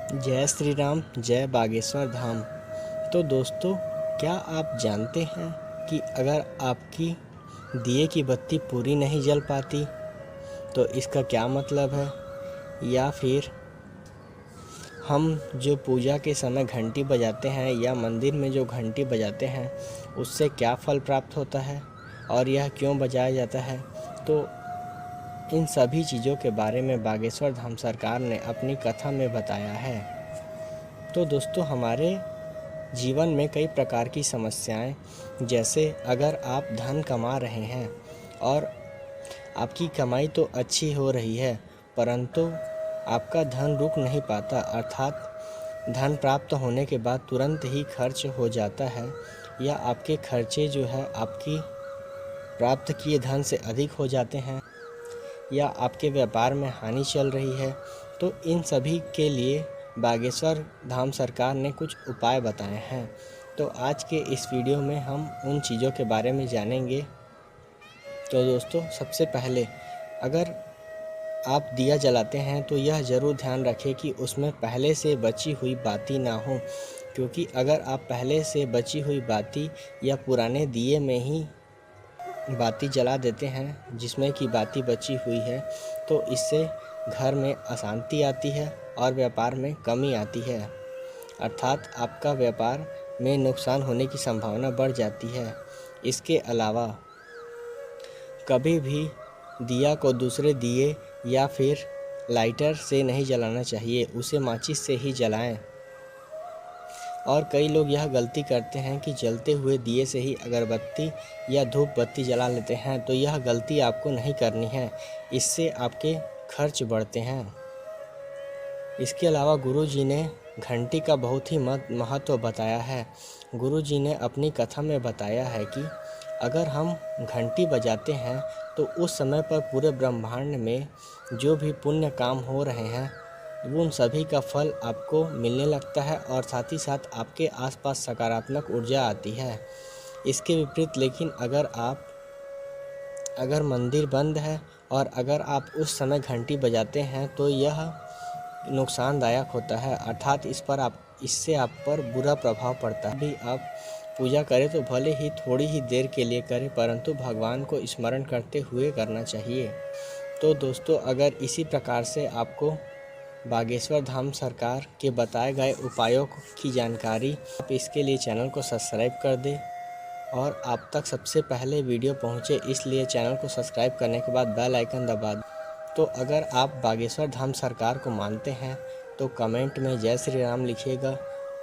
जय श्री राम, जय बागेश्वर धाम। तो दोस्तों, क्या आप जानते हैं कि अगर आपकी दिए की बत्ती पूरी नहीं जल पाती तो इसका क्या मतलब है? या फिर हम जो पूजा के समय घंटी बजाते हैं या मंदिर में जो घंटी बजाते हैं उससे क्या फल प्राप्त होता है और यह क्यों बजाया जाता है? तो इन सभी चीज़ों के बारे में बागेश्वर धाम सरकार ने अपनी कथा में बताया है। तो दोस्तों, हमारे जीवन में कई प्रकार की समस्याएं, जैसे अगर आप धन कमा रहे हैं और आपकी कमाई तो अच्छी हो रही है परंतु आपका धन रुक नहीं पाता, अर्थात धन प्राप्त होने के बाद तुरंत ही खर्च हो जाता है या आपके खर्चे जो है आपकी प्राप्त किए धन से अधिक हो जाते हैं या आपके व्यापार में हानि चल रही है, तो इन सभी के लिए बागेश्वर धाम सरकार ने कुछ उपाय बताए हैं। तो आज के इस वीडियो में हम उन चीज़ों के बारे में जानेंगे। तो दोस्तों, सबसे पहले अगर आप दिया जलाते हैं तो यह ज़रूर ध्यान रखें कि उसमें पहले से बची हुई बाती ना हो, क्योंकि अगर आप पहले से बची हुई बाती या पुराने दिए में ही बाती जला देते हैं जिसमें कि बाती बची हुई है, तो इससे घर में अशांति आती है और व्यापार में कमी आती है, अर्थात आपका व्यापार में नुकसान होने की संभावना बढ़ जाती है। इसके अलावा कभी भी दिया को दूसरे दिए या फिर लाइटर से नहीं जलाना चाहिए, उसे माचिस से ही जलाएं। और कई लोग यह गलती करते हैं कि जलते हुए दिए से ही अगरबत्ती या धूप बत्ती जला लेते हैं, तो यह गलती आपको नहीं करनी है, इससे आपके खर्च बढ़ते हैं। इसके अलावा गुरुजी ने घंटी का बहुत ही महत्व बताया है। गुरुजी ने अपनी कथा में बताया है कि अगर हम घंटी बजाते हैं तो उस समय पर पूरे ब्रह्मांड में जो भी पुण्य काम हो रहे हैं उन सभी का फल आपको मिलने लगता है और साथ ही साथ आपके आसपास सकारात्मक ऊर्जा आती है। इसके विपरीत लेकिन अगर मंदिर बंद है और अगर आप उस समय घंटी बजाते हैं तो यह नुकसानदायक होता है, अर्थात इससे आप पर बुरा प्रभाव पड़ता है। भी आप पूजा करें तो भले ही थोड़ी ही देर के लिए करें, परंतु भगवान को स्मरण करते हुए करना चाहिए। तो दोस्तों, अगर इसी प्रकार से आपको बागेश्वर धाम सरकार के बताए गए उपायों की जानकारी, आप इसके लिए चैनल को सब्सक्राइब कर दें और आप तक सबसे पहले वीडियो पहुंचे, इसलिए चैनल को सब्सक्राइब करने के बाद बेल आइकन दबा दें। तो अगर आप बागेश्वर धाम सरकार को मानते हैं तो कमेंट में जय श्री राम लिखिएगा